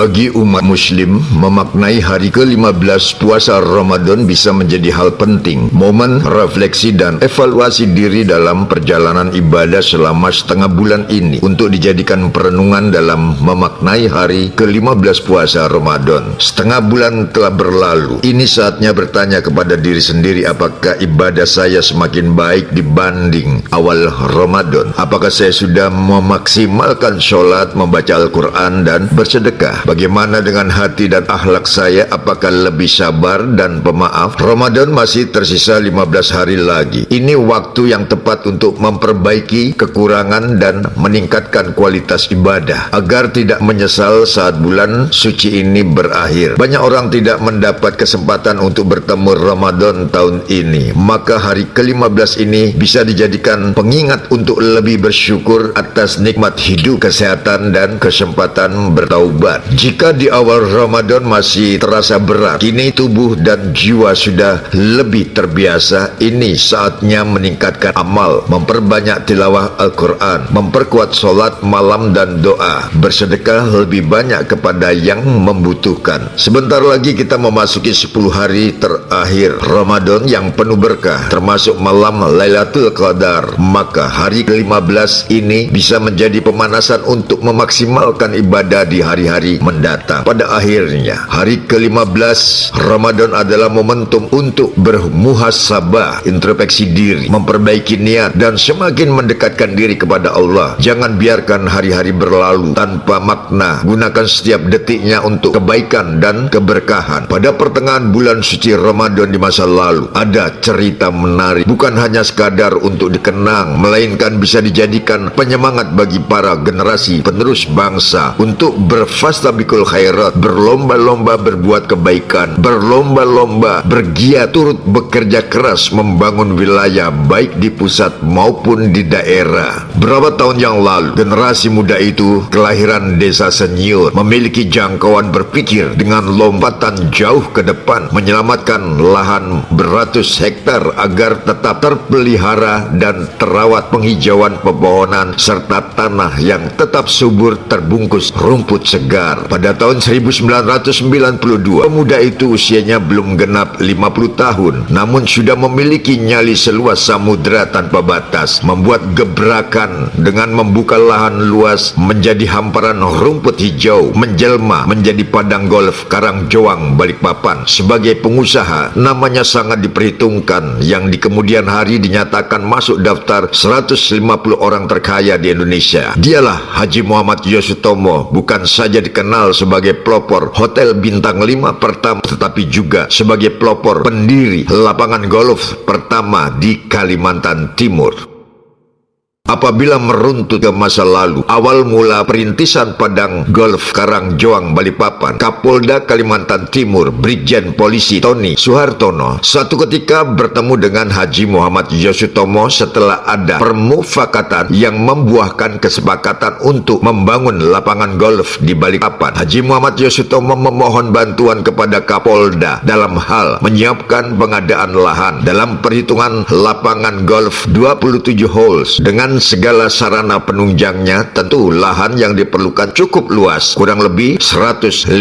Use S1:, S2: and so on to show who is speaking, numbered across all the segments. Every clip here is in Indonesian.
S1: Bagi umat muslim, memaknai hari ke-15 puasa Ramadan bisa menjadi hal penting, momen refleksi dan evaluasi diri dalam perjalanan ibadah selama setengah bulan ini untuk dijadikan perenungan dalam memaknai hari ke-15 puasa Ramadan. Setengah bulan telah berlalu, ini saatnya bertanya kepada diri sendiri, apakah ibadah saya semakin baik dibanding awal Ramadan? Apakah saya sudah memaksimalkan sholat, membaca Al-Quran dan bersedekah? Bagaimana dengan hati dan akhlak saya? Apakah lebih sabar dan pemaaf? Ramadan masih tersisa 15 hari lagi. Ini waktu yang tepat untuk memperbaiki kekurangan dan meningkatkan kualitas ibadah agar tidak menyesal saat bulan suci ini berakhir. Banyak orang tidak mendapat kesempatan untuk bertemu Ramadan tahun ini. Maka hari ke-15 ini bisa dijadikan pengingat untuk lebih bersyukur atas nikmat hidup, kesehatan dan kesempatan bertaubat. Jika di awal Ramadan masih terasa berat, kini tubuh dan jiwa sudah lebih terbiasa. Ini saatnya meningkatkan amal, memperbanyak tilawah Al-Quran, memperkuat solat malam dan doa, bersedekah lebih banyak kepada yang membutuhkan. Sebentar lagi kita memasuki 10 hari terakhir Ramadan yang penuh berkah, termasuk malam Lailatul Qadar. Maka hari ke-15 ini bisa menjadi pemanasan untuk memaksimalkan ibadah di hari-hari mendatang. Pada akhirnya, hari ke-15 Ramadan adalah momentum untuk bermuhasabah, introspeksi diri, memperbaiki niat dan semakin mendekatkan diri kepada Allah. Jangan biarkan hari-hari berlalu tanpa makna. Gunakan setiap detiknya untuk kebaikan dan keberkahan. Pada pertengahan bulan suci Ramadan di masa lalu, ada cerita menarik, bukan hanya sekadar untuk dikenang, melainkan bisa dijadikan penyemangat bagi para generasi penerus bangsa untuk berfastabiqul khairat, berlomba-lomba berbuat kebaikan, berlomba-lomba bergiat turut bekerja keras membangun wilayah baik di pusat maupun di daerah. Berapa tahun yang lalu, generasi muda itu kelahiran desa Senyur memiliki jangkauan berpikir dengan lompatan jauh ke depan, menyelamatkan lahan beratus hektar agar tetap terpelihara dan terawat, penghijauan pepohonan serta tanah yang tetap subur terbungkus rumput segar. Pada tahun 1992, pemuda itu usianya belum genap 50 tahun, namun sudah memiliki nyali seluas samudera tanpa batas, membuat gebrakan dengan membuka lahan luas menjadi hamparan rumput hijau, menjelma menjadi padang golf Karangjoang, Balikpapan. Sebagai pengusaha, namanya sangat diperhitungkan, yang di kemudian hari dinyatakan masuk daftar 150 orang terkaya di Indonesia. Dialah Haji Muhammad Yosutomo, bukan saja dikenal sebagai pelopor Hotel Bintang 5 pertama, tetapi juga sebagai pelopor pendiri lapangan golf pertama di Kalimantan Timur. Apabila meruntut ke masa lalu, awal mula perintisan padang golf Karangjoang, Balikpapan, Kapolda Kalimantan Timur Brigjen Polisi Tony Suhartono suatu ketika bertemu dengan Haji Muhammad Yosutomo setelah ada permufakatan yang membuahkan kesepakatan untuk membangun lapangan golf di Balikpapan. Haji Muhammad Yosutomo memohon bantuan kepada Kapolda dalam hal menyiapkan pengadaan lahan. Dalam perhitungan lapangan golf 27 holes dengan segala sarana penunjangnya, tentu lahan yang diperlukan cukup luas, kurang lebih 150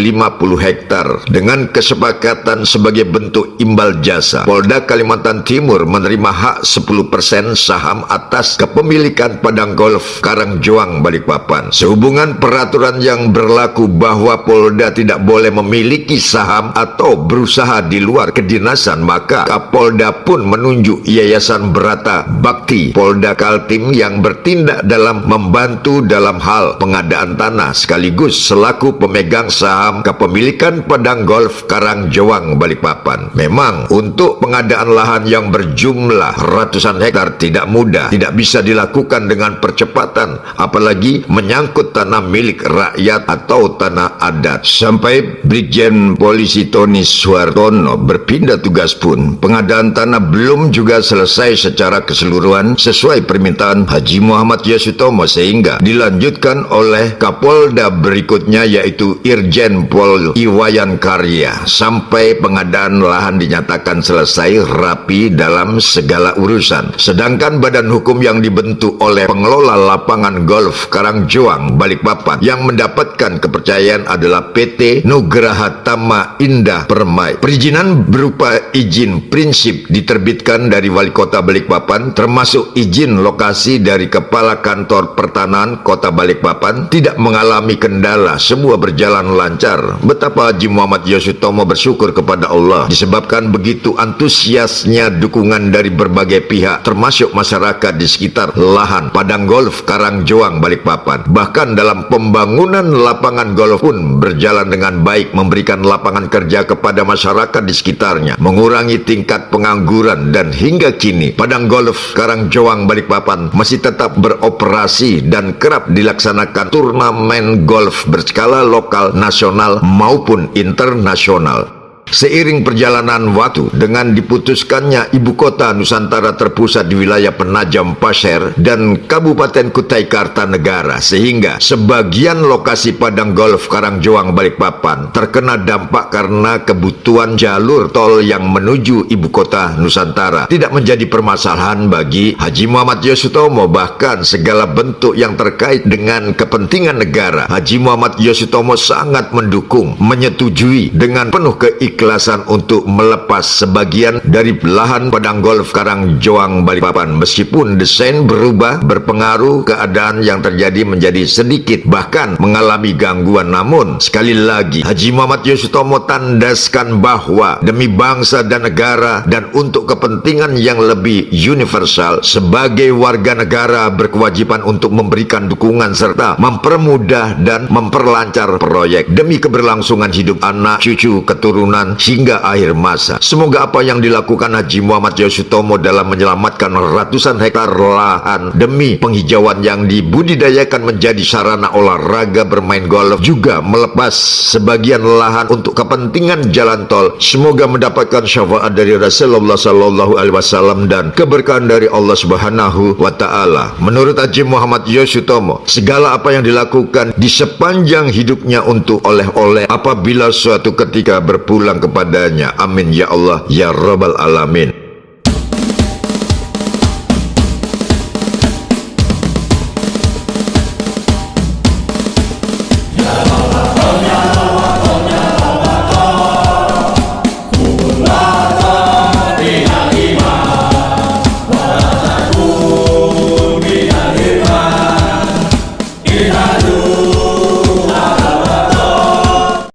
S1: hektar. Dengan kesepakatan sebagai bentuk imbal jasa, Polda Kalimantan Timur menerima hak 10% saham atas kepemilikan padang golf Karangjoang, Balikpapan. Sehubungan peraturan yang berlaku bahwa Polda tidak boleh memiliki saham atau berusaha di luar kedinasan, maka Kapolda pun menunjuk Yayasan Berata Bakti Polda Kaltim yang bertindak dalam membantu dalam hal pengadaan tanah sekaligus selaku pemegang saham kepemilikan padang golf Karangjoang, Balikpapan. Memang untuk pengadaan lahan yang berjumlah ratusan hektar tidak mudah, tidak bisa dilakukan dengan percepatan, apalagi menyangkut tanah milik rakyat atau tanah adat. Sampai Brigjen Polisi Tony Suhartono berpindah tugas pun, pengadaan tanah belum juga selesai secara keseluruhan sesuai permintaan Haji Muhammad Yasutomo sehingga dilanjutkan oleh Kapolda berikutnya yaitu Irjen Pol Iwayan Karya sampai pengadaan lahan dinyatakan selesai rapi dalam segala urusan. Sedangkan badan hukum yang dibentuk oleh pengelola lapangan golf Karangjoang Balikpapan yang mendapatkan kepercayaan adalah PT Nugraha Tama Indah Permai. Perizinan berupa izin prinsip diterbitkan dari Wali Kota Balikpapan termasuk izin lokasi dari Kepala Kantor Pertanahan Kota Balikpapan tidak mengalami kendala, semua berjalan lancar. Betapa Haji Muhammad Yasutomo bersyukur kepada Allah disebabkan begitu antusiasnya dukungan dari berbagai pihak termasuk masyarakat di sekitar lahan padang golf Karangjoang Balikpapan. Bahkan dalam pembangunan lapangan golf pun berjalan dengan baik, memberikan lapangan kerja kepada masyarakat di sekitarnya, mengurangi tingkat pengangguran, dan hingga kini padang golf Karangjoang Balikpapan masih tetap beroperasi dan kerap dilaksanakan turnamen golf berskala lokal, nasional maupun internasional. Seiring perjalanan waktu dengan diputuskannya ibu kota Nusantara terpusat di wilayah Penajam Pasir dan Kabupaten Kutai Kartanegara, sehingga sebagian lokasi padang golf Karangjoang Balikpapan terkena dampak karena kebutuhan jalur tol yang menuju ibu kota Nusantara tidak menjadi permasalahan bagi Haji Muhammad Yasutomo. Bahkan segala bentuk yang terkait dengan kepentingan negara, Haji Muhammad Yasutomo sangat mendukung, menyetujui dengan penuh keikhlasan untuk melepas sebagian dari lahan padang golf Karangjoang Balikpapan. Meskipun desain berubah, berpengaruh keadaan yang terjadi menjadi sedikit bahkan mengalami gangguan, namun sekali lagi Haji Muhammad Yasutomo tandaskan bahwa demi bangsa dan negara dan untuk kepentingan yang lebih universal, sebagai warga negara berkewajiban untuk memberikan dukungan serta mempermudah dan memperlancar proyek demi keberlangsungan hidup anak, cucu, keturunan hingga akhir masa. Semoga apa yang dilakukan Haji Muhammad Yasutomo dalam menyelamatkan ratusan hektar lahan demi penghijauan yang dibudidayakan menjadi sarana olahraga bermain golf, juga melepas sebagian lahan untuk kepentingan jalan tol, semoga mendapatkan syafaat dari Rasulullah Sallallahu Alaihi Wasallam dan keberkahan dari Allah Subhanahu wa Ta'ala. Menurut Haji Muhammad Yasutomo, segala apa yang dilakukan di sepanjang hidupnya untuk oleh-oleh apabila suatu ketika berpulang kepadanya. Amin ya Allah ya Rabbal Alamin.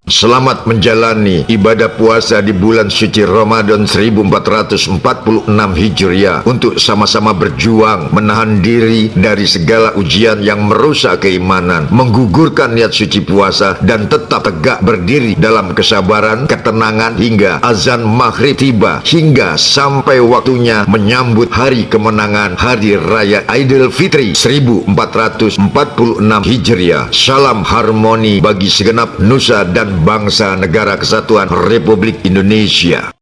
S1: Selamat menjalani ibadah puasa di bulan suci Ramadan 1446 Hijriah untuk sama-sama berjuang menahan diri dari segala ujian yang merusak keimanan, menggugurkan niat suci puasa dan tetap tegak berdiri dalam kesabaran, ketenangan hingga azan maghrib tiba, hingga sampai waktunya menyambut hari kemenangan Hari Raya Idul Fitri 1446 Hijriah. Salam harmoni bagi segenap nusa dan bangsa negara kesatuan Republik Indonesia.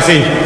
S2: kasih.